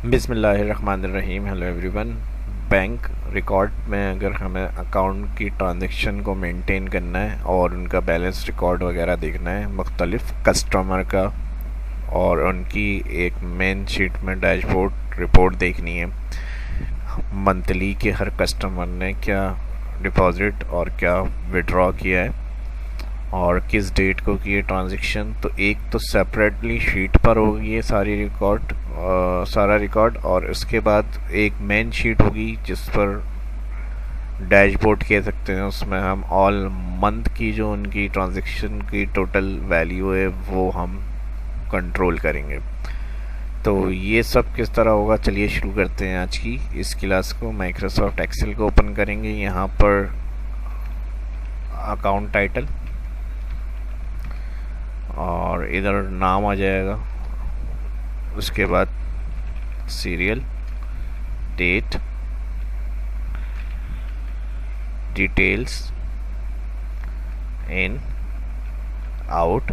बिस्मिल्लाहिर्रहमानिर्रहीम। Hello everyone. Bank record में अगर हमें अकाउंट की ट्रांजैक्शन को मेंटेन करना है और उनका बैलेंस रिकॉर्ड वगैरह देखना है मुख्तलिफ कस्टमर का, और उनकी एक मेन शीट में डैशबोर्ड रिपोर्ट देखनी है मंथली के हर कस्टमर ने क्या डिपॉजिट और क्या विड्रॉ किया है और किस डेट को किए ट्रांजैक्शन। तो एक तो सेपरेटली शीट पर होगी ये सारा रिकॉर्ड, और उसके बाद एक मेन शीट होगी जिस पर डैशबोर्ड कह सकते हैं। उसमें हम ऑल मंथ की जो उनकी ट्रांजैक्शन की टोटल वैल्यू है वो हम कंट्रोल करेंगे। तो ये सब किस तरह होगा, चलिए शुरू करते हैं आज की इस क्लास को। माइक्रोसॉफ्ट एक्सेल को ओपन करेंगे। यहाँ पर अकाउंट टाइटल और इधर नाम आ जाएगा, उसके बाद सीरियल, डेट, डिटेल्स, इन, आउट,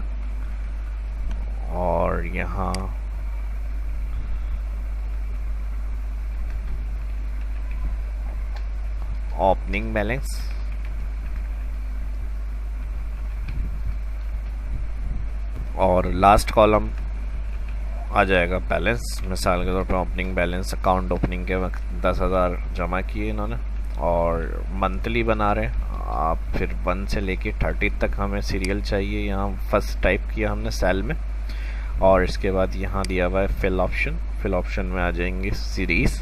और यहाँ ओपनिंग बैलेंस, और लास्ट कॉलम आ जाएगा बैलेंस। मिसाल के तौर पर ओपनिंग बैलेंस, अकाउंट ओपनिंग के वक्त 10,000 जमा किए इन्होंने और मंथली बना रहे हैं आप। फिर 1 से लेके 30 तक हमें सीरियल चाहिए। यहाँ फर्स्ट टाइप किया हमने सेल में, और इसके बाद यहाँ दिया हुआ है फिल ऑप्शन। फिल ऑप्शन में आ जाएंगे सीरीज़।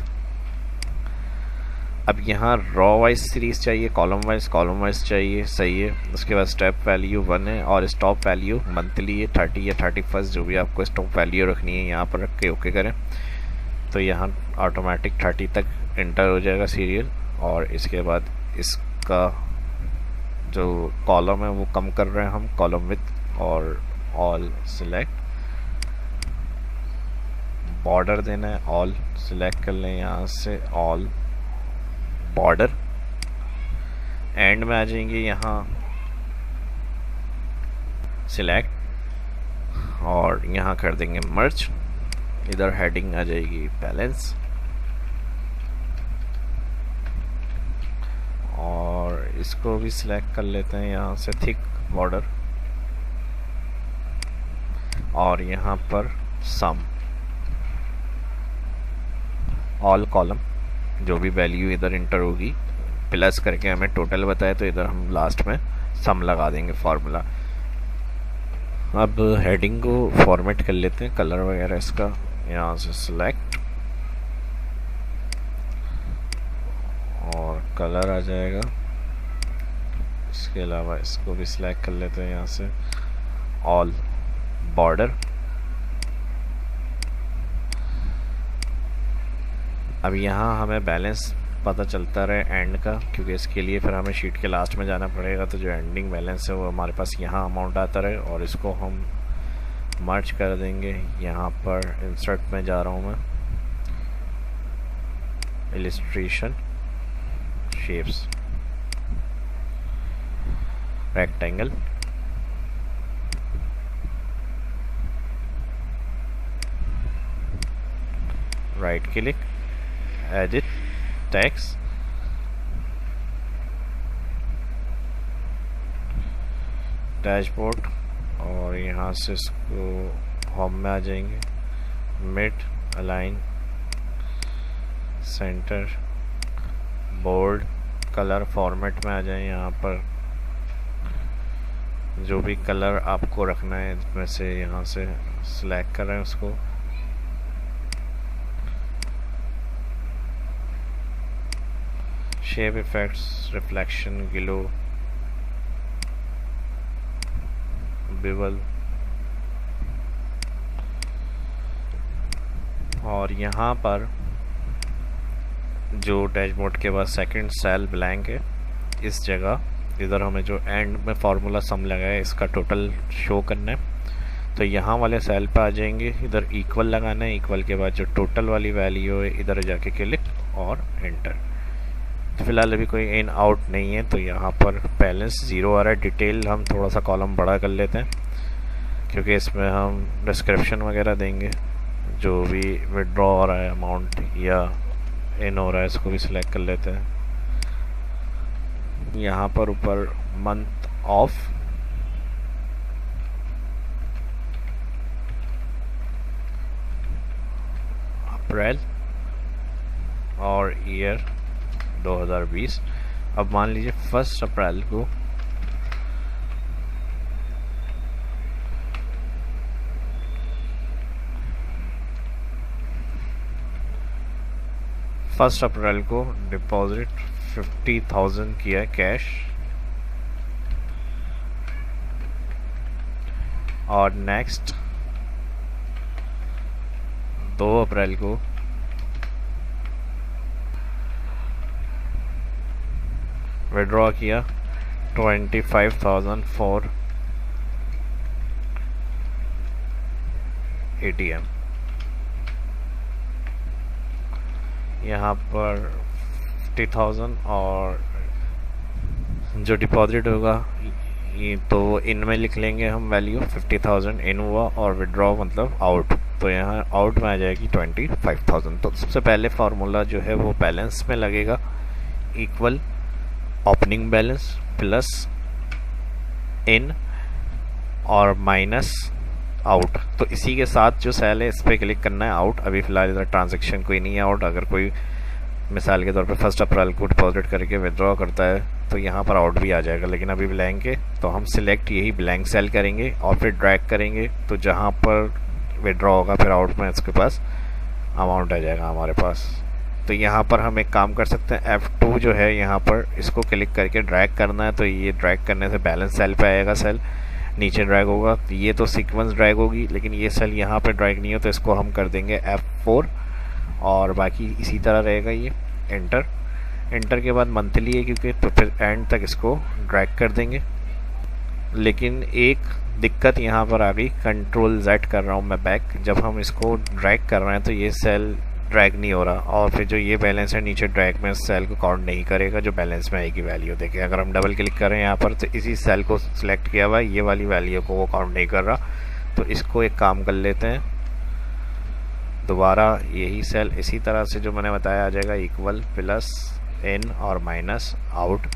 अब यहाँ रॉ वाइज सीरीज़ चाहिए, कॉलम वाइज चाहिए, सही है। उसके बाद स्टेप वैल्यू 1 है और स्टॉप वैल्यू मंथली है 30 या 31, जो भी आपको स्टॉप वैल्यू रखनी है यहाँ पर रख के ओके करें। तो यहाँ ऑटोमेटिक 30 तक इंटर हो जाएगा सीरियल। और इसके बाद इसका जो कॉलम है वो कम कर रहे हैं हम, कॉलम विथ और ऑल सिलेक्ट। बॉर्डर देना है, ऑल सिलेक्ट कर लें यहाँ से, ऑल बॉर्डर। एंड में आ जाएंगे यहाँ सिलेक्ट और यहाँ कर देंगे मर्ज। इधर हेडिंग आ जाएगी बैलेंस, और इसको भी सिलेक्ट कर लेते हैं यहाँ से थिक बॉर्डर, और यहाँ पर सम, ऑल कॉलम। जो भी वैल्यू इधर इंटर होगी प्लस करके हमें टोटल बताए, तो इधर हम लास्ट में सम लगा देंगे फार्मूला। अब हेडिंग को फॉर्मेट कर लेते हैं, कलर वगैरह इसका यहाँ से सिलेक्ट, और कलर आ जाएगा। इसके अलावा इसको भी सिलेक्ट कर लेते हैं यहाँ से, ऑल बॉर्डर। अब यहाँ हमें बैलेंस पता चलता रहे एंड का, क्योंकि इसके लिए फिर हमें शीट के लास्ट में जाना पड़ेगा। तो जो एंडिंग बैलेंस है वो हमारे पास यहाँ अमाउंट आता रहे, और इसको हम मर्ज कर देंगे। यहाँ पर इंसर्ट में जा रहा हूँ मैं, illustration, shapes, rectangle, right click, edit text, dashboard, और यहाँ से इसको होम में आ जाएंगे, mid, align, centre, bold, colour format में आ जाए। यहाँ पर जो भी कलर आपको रखना है इसमें से यहाँ से सिलेक्ट कर रहे हैं उसको। शेप इफेक्ट्स, रिफ्लेक्शन, ग्लो, बिवल, और यहाँ पर जो डैशबोर्ड के बाद सेकंड सेल ब्लैंक है, इस जगह इधर हमें जो एंड में फार्मूला सम लगा है इसका टोटल शो करना है। तो यहाँ वाले सेल पे आ जाएंगे, इधर इक्वल लगाना है। इक्वल के बाद जो टोटल वाली वैल्यू है इधर जाके क्लिक और एंटर। तो फिलहाल अभी कोई इन आउट नहीं है, तो यहाँ पर बैलेंस 0 आ रहा है। डिटेल हम थोड़ा सा कॉलम बड़ा कर लेते हैं, क्योंकि इसमें हम डिस्क्रिप्शन वगैरह देंगे। जो भी विड्रॉ हो रहा है अमाउंट या इन हो रहा है इसको भी सिलेक्ट कर लेते हैं। यहाँ पर ऊपर मंथ ऑफ अप्रैल और ईयर 2020। अब मान लीजिए 1 अप्रैल को डिपॉजिट 50,000 किया है कैश, और नेक्स्ट 2 अप्रैल को विड्रॉ किया 25,000 फॉर ATM। यहाँ पर 50,000 और जो डिपॉजिट होगा ये तो इनमें लिख लेंगे हम वैल्यू 50,000 इन हुआ और विड्रॉ मतलब आउट, तो यहाँ आउट में आ जाएगी 25,000। तो सबसे पहले फार्मूला जो है वो बैलेंस में लगेगा, इक्वल ओपनिंग बैलेंस प्लस इन और माइनस आउट। तो इसी के साथ जो सेल है इस पर क्लिक करना है आउट। अभी फिलहाल इधर ट्रांजैक्शन कोई नहीं है आउट। अगर कोई मिसाल के तौर पे 1 अप्रैल को डिपॉजिट करके विड्रॉ करता है तो यहाँ पर आउट भी आ जाएगा, लेकिन अभी ब्लैंक है तो हम सिलेक्ट यही ब्लैंक सेल करेंगे और फिर ड्रैग करेंगे तो जहाँ पर विड्रॉ होगा फिर आउट में इसके पास अमाउंट आ जाएगा हमारे पास। तो यहाँ पर हम एक काम कर सकते हैं, F2 जो है यहाँ पर इसको क्लिक करके ड्रैग करना है, तो ये ड्रैग करने से बैलेंस सेल पे आएगा, सेल नीचे ड्रैग होगा। तो ये तो सीक्वेंस ड्रैग होगी, लेकिन ये सेल यहाँ पे ड्रैग नहीं हो तो इसको हम कर देंगे F4 और बाकी इसी तरह रहेगा ये। एंटर के बाद मंथली है क्योंकि, तो फिर एंड तक इसको ड्रैग कर देंगे। लेकिन एक दिक्कत यहाँ पर आ गई, Ctrl Z कर रहा हूँ मैं बैक, जब हम इसको ड्रैग कर रहे हैं तो ये सेल ड्रैग नहीं हो रहा और फिर जो ये बैलेंस है नीचे ड्रैग में इस सेल को काउंट नहीं करेगा, जो बैलेंस में आएगी वैल्यू। देखिए अगर हम डबल क्लिक करें यहाँ पर तो इसी सेल को सिलेक्ट किया हुआ है, ये वाली वैल्यू को वो काउंट नहीं कर रहा। तो इसको एक काम कर लेते हैं, दोबारा यही सेल इसी तरह से जो मैंने बताया आ जाएगा, इक्वल प्लस इन और माइनस आउट।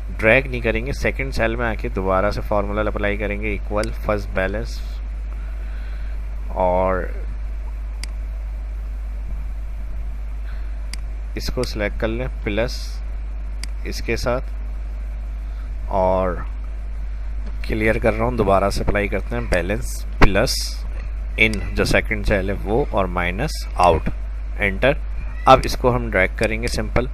ड्रैग नहीं करेंगे, सेकंड सेल में आके दोबारा से फार्मूला अप्लाई करेंगे, इक्वल फर्स्ट बैलेंस और इसको सिलेक्ट कर लें प्लस इसके साथ और क्लियर कर रहा हूँ, दोबारा से अप्लाई करते हैं बैलेंस प्लस इन जो सेकंड सेल है वो और माइनस आउट। एंटर। अब इसको हम ड्रैग करेंगे सिंपल,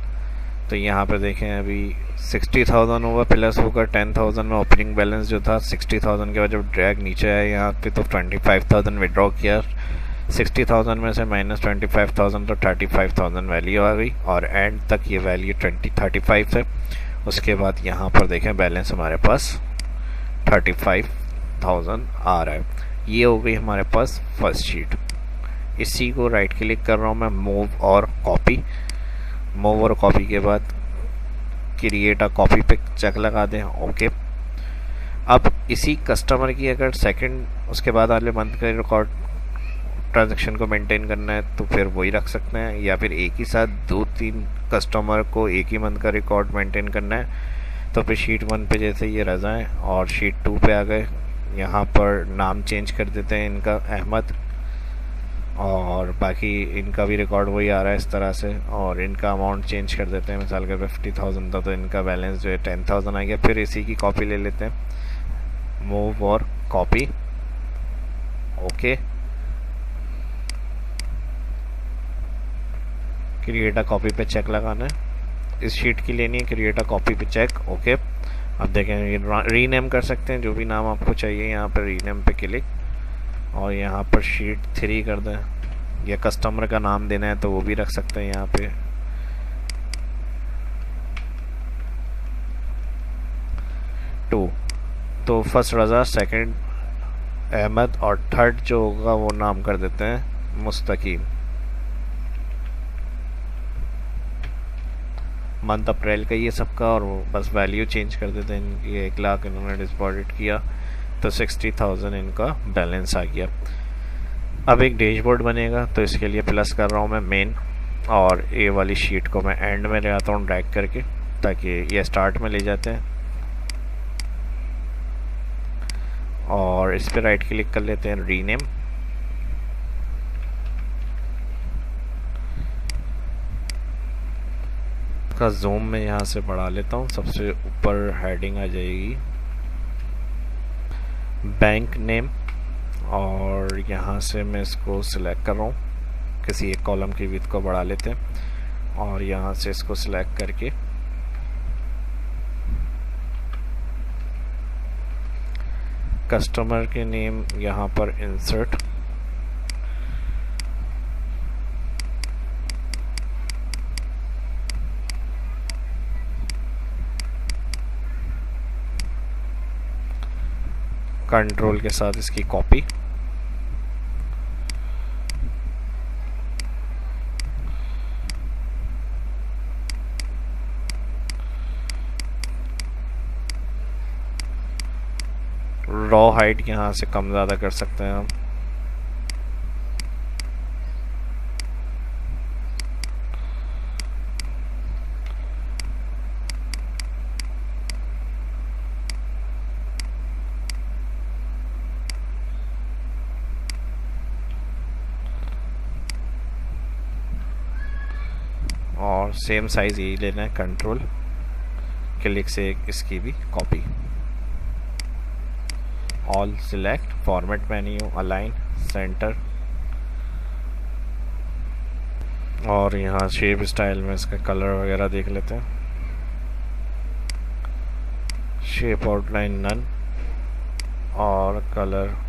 तो यहाँ पर देखें अभी 60,000 होगा प्लस होगा 10,000 में ओपनिंग बैलेंस जो था 60,000 के बाद जब ड्रैग नीचे आया यहाँ पे तो 25,000 विड्रॉ किया, 60,000 में से माइनस 25,000 तो 35,000 वैल्यू आ गई और एंड तक ये वैल्यू 35 है। उसके बाद यहाँ पर देखें बैलेंस हमारे पास 35,000 आ रहा है। ये हो गई हमारे पास फर्स्ट शीट। इसी को राइट क्लिक कर रहा हूँ मैं, मूव और कॉपी के बाद क्रिएट अ कॉपी पे चेक लगा दें, ओके। अब इसी कस्टमर की अगर सेकंड उसके बाद वाले मंथ का रिकॉर्ड ट्रांजैक्शन को मेंटेन करना है तो फिर वही रख सकते हैं, या फिर एक ही साथ 2-3 कस्टमर को एक ही मंथ का रिकॉर्ड मेंटेन करना है तो फिर शीट 1 पे जैसे ये रज़ा है और शीट 2 पे आ गए। यहाँ पर नाम चेंज कर देते हैं इनका अहमद, और बाकी इनका भी रिकॉर्ड वही आ रहा है इस तरह से, और इनका अमाउंट चेंज कर देते हैं, मिसाल के 50,000 था तो इनका बैलेंस जो है 10,000 आ गया। फिर इसी की कॉपी ले लेते हैं, मूव और copy, okay. Create a copy पे चेक लगाना है, इस शीट की लेनी है, क्रिएट अ कॉपी पे चेक, ओके। अब देखें ये रीनेम कर सकते हैं, जो भी नाम आपको चाहिए यहाँ पर रीनेम पे क्लिक और यहाँ पर शीट 3 कर दें, या कस्टमर का नाम देना है तो वो भी रख सकते हैं यहाँ पे। तो फर्स्ट रज़ा, सेकंड अहमद और थर्ड जो होगा वो नाम कर देते हैं मुस्तकीम। मंथ अप्रैल का ये सबका, और वो बस वैल्यू चेंज कर देते हैं। ये 1 लाख इन्होंने डिपॉजिट किया तो 60,000 इनका बैलेंस आ गया। अब एक डैशबोर्ड बनेगा, तो इसके लिए प्लस कर रहा हूँ मैं मेन, और ये वाली शीट को मैं एंड में ले आता हूँ ड्रैग करके, ताकि ये स्टार्ट में ले जाते हैं। और इस पर राइट क्लिक कर लेते हैं, रीनेम। का जूम में यहाँ से बढ़ा लेता हूँ, सबसे ऊपर हेडिंग आ जाएगी बैंक नेम, और यहाँ से मैं इसको सिलेक्ट कर रहा हूँ, किसी एक कॉलम की विड्थ को बढ़ा लेते हैं, और यहाँ से इसको सिलेक्ट करके कस्टमर के नेम यहाँ पर इंसर्ट, कंट्रोल के साथ इसकी कॉपी, रॉ हाइट यहाँ से कम ज़्यादा कर सकते हैं हम। और सेम साइज़ यही लेना है, कंट्रोल क्लिक से इसकी भी copy, all select, format menu, align, centre, और यहाँ शेप स्टाइल में इसका कलर वगैरह देख लेते हैं, शेप आउटलाइन नन, और कलर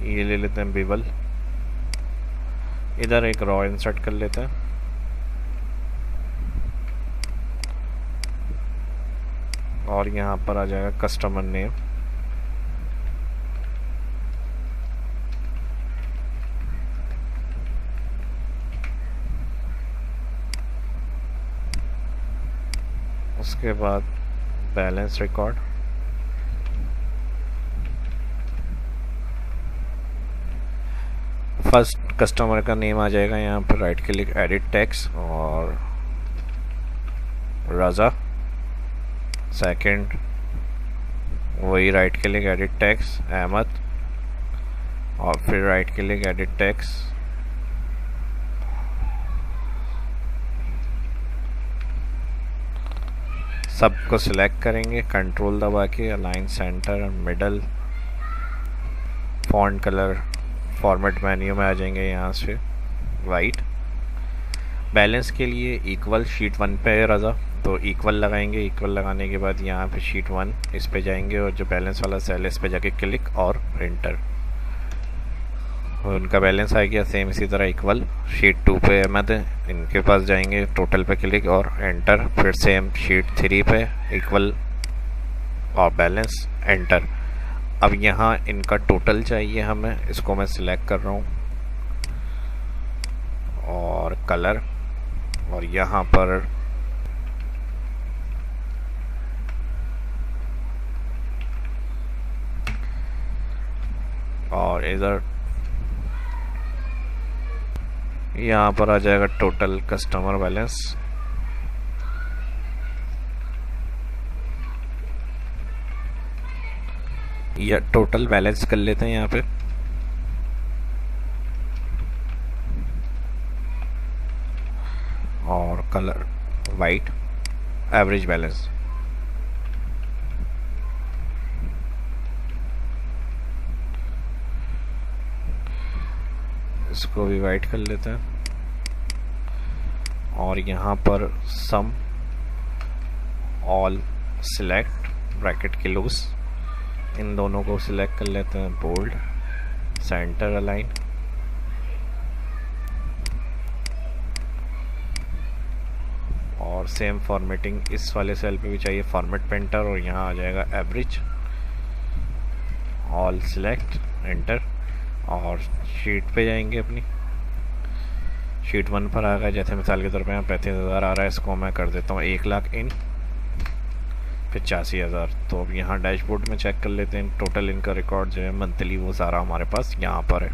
ये ले लेते हैं बिबल। इधर एक रॉ इंसर्ट कर लेते हैं, और यहाँ पर आ जाएगा कस्टमर नेम, उसके बाद बैलेंस रिकॉर्ड, फर्स्ट कस्टमर का नेम आ जाएगा यहाँ पर, राइट क्लिक एडिट टेक्स्ट और रज़ा, सेकंड वही right click edit text Ahmed, और फिर राइट क्लिक एडिट टेक्स्ट, सबको सिलेक्ट करेंगे, कंट्रोल दबा के, align centre, middle, font colour format menu में आ जाएंगे यहाँ से वाइट। बैलेंस के लिए इक्वल शीट 1 पे है रज़ा, तो इक्वल लगाएंगे, इक्वल लगाने के बाद यहाँ पे शीट 1 इस पे जाएंगे, और जो बैलेंस वाला सेल है इस पे जाके क्लिक और एंटर, उनका बैलेंस आ गया। सेम इसी तरह इक्वल शीट 2 पे अहमद है, इनके पास जाएंगे, टोटल पे क्लिक और एंटर, फिर सेम शीट 3 पे इक्वल और बैलेंस एंटर। अब यहाँ इनका टोटल चाहिए हमें, इसको मैं सिलेक्ट कर रहा हूँ, और कलर, और यहाँ पर और इधर यहाँ पर आ जाएगा टोटल कस्टमर बैलेंस, या टोटल बैलेंस कर लेते हैं यहाँ पे, और कलर वाइट, एवरेज बैलेंस, इसको भी वाइट कर लेते हैं, और यहाँ पर सम ऑल सिलेक्ट ब्रैकेट के लूज, इन दोनों को सिलेक्ट कर लेते हैं, बोल्ड, सेंटर अलाइन, और सेम फॉर्मेटिंग इस वाले सेल पे भी चाहिए, फॉर्मेट पेंटर, और यहाँ आ जाएगा एवरेज, ऑल सिलेक्ट एंटर, और शीट पे जाएंगे अपनी, शीट 1 पर आ गया। जैसे मिसाल के तौर पे यहाँ 35,000 आ रहा है, इसको मैं कर देता हूँ 1 लाख इन 85,000। तो अब यहाँ डैशबोर्ड में चेक कर लेते हैं टोटल इनका रिकॉर्ड जो है मंथली, वो सारा हमारे पास यहाँ पर है।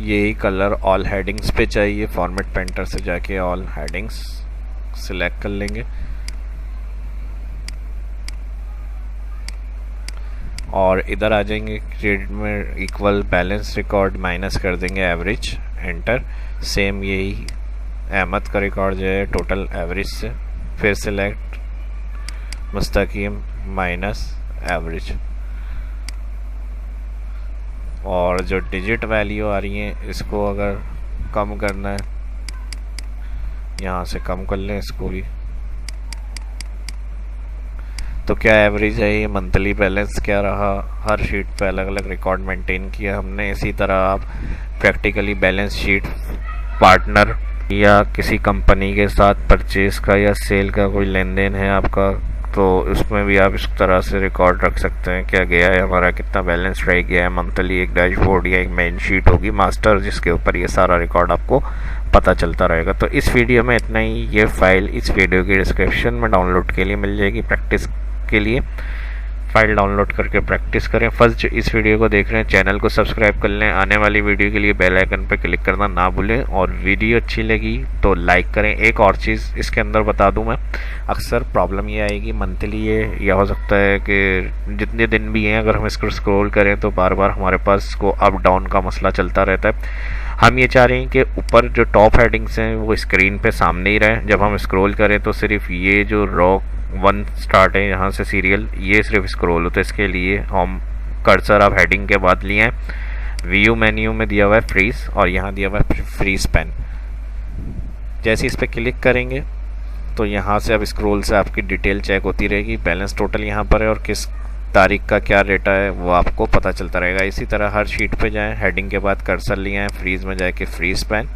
यही कलर ऑल हेडिंग्स पे चाहिए, फॉर्मेट पेंटर से जाके ऑल हेडिंग्स सिलेक्ट कर लेंगे और इधर आ जाएंगे क्रेडिट में इक्वल बैलेंस रिकॉर्ड माइनस कर देंगे एवरेज, एंटर। सेम यही अहमद का रिकॉर्ड जो है टोटल एवरेज से, फिर सिलेक्ट मुस्तकीम माइनस एवरेज, और जो डिजिट वैल्यू आ रही है इसको अगर कम करना है यहाँ से कम कर लें इसको भी। तो क्या एवरेज है ये, मंथली बैलेंस क्या रहा, हर शीट पे अलग अलग रिकॉर्ड मेंटेन किया हमने। इसी तरह आप प्रैक्टिकली बैलेंस शीट पार्टनर या किसी कंपनी के साथ परचेज का या सेल का कोई लेन देन है आपका, तो उसमें भी आप इस तरह से रिकॉर्ड रख सकते हैं, क्या गया है हमारा, कितना बैलेंस रह गया है मंथली। एक डैशबोर्ड या एक मेन शीट होगी मास्टर, जिसके ऊपर ये सारा रिकॉर्ड आपको पता चलता रहेगा। तो इस वीडियो में इतना ही। ये फाइल इस वीडियो की डिस्क्रिप्शन में डाउनलोड के लिए मिल जाएगी। प्रैक्टिस के लिए फाइल डाउनलोड करके प्रैक्टिस करें। फर्स्ट जो इस वीडियो को देख रहे हैं चैनल को सब्सक्राइब कर लें, आने वाली वीडियो के लिए बेल आइकन पर क्लिक करना ना भूलें, और वीडियो अच्छी लगी तो लाइक करें। एक और चीज़ इसके अंदर बता दूं मैं, अक्सर प्रॉब्लम ये आएगी मंथली, ये हो सकता है कि जितने दिन भी हैं अगर हम इसको स्क्रॉल करें तो बार बार हमारे पास इसको अप डाउन का मसला चलता रहता है। हम ये चाह रहे हैं कि ऊपर जो टॉप हेडिंग्स हैं वो स्क्रीन पे सामने ही रहें, जब हम स्क्रॉल करें तो सिर्फ ये जो रॉ 1 स्टार्ट है यहाँ से सीरियल, ये सिर्फ स्क्रॉल होता है। इसके लिए हम कर्सर आप हेडिंग के बाद लिए हैं, व्यू मेन्यू में दिया हुआ है फ्रीज, और यहाँ दिया हुआ है फ्रीज पेन। जैसे इस पर क्लिक करेंगे तो यहाँ से अब स्क्रॉल से आपकी डिटेल चेक होती रहेगी, बैलेंस टोटल यहाँ पर है और किस तारीख का क्या डेटा है वो आपको पता चलता रहेगा। इसी तरह हर शीट पे जाएं, हेडिंग के बाद कर्सर लिए हैं, फ्रीज में जाके फ्रीज पेन,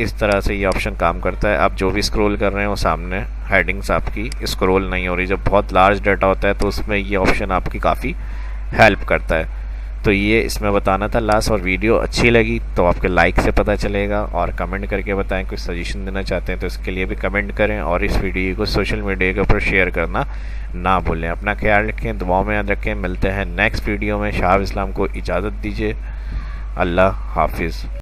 इस तरह से ये ऑप्शन काम करता है। आप जो भी स्क्रॉल कर रहे हैं वो सामने हेडिंग्स आपकी स्क्रॉल नहीं हो रही। जब बहुत लार्ज डाटा होता है तो उसमें ये ऑप्शन आपकी काफ़ी हेल्प करता है। तो ये इसमें बताना था लास्ट। और वीडियो अच्छी लगी तो आपके लाइक से पता चलेगा, और कमेंट करके बताएं, कुछ सजेशन देना चाहते हैं तो इसके लिए भी कमेंट करें, और इस वीडियो को सोशल मीडिया के ऊपर शेयर करना ना भूलें। अपना ख्याल रखें, दुआओं में याद रखें। मिलते हैं नेक्स्ट वीडियो में। शाह इस्लाम को इजाज़त दीजिए। अल्लाह हाफिज़।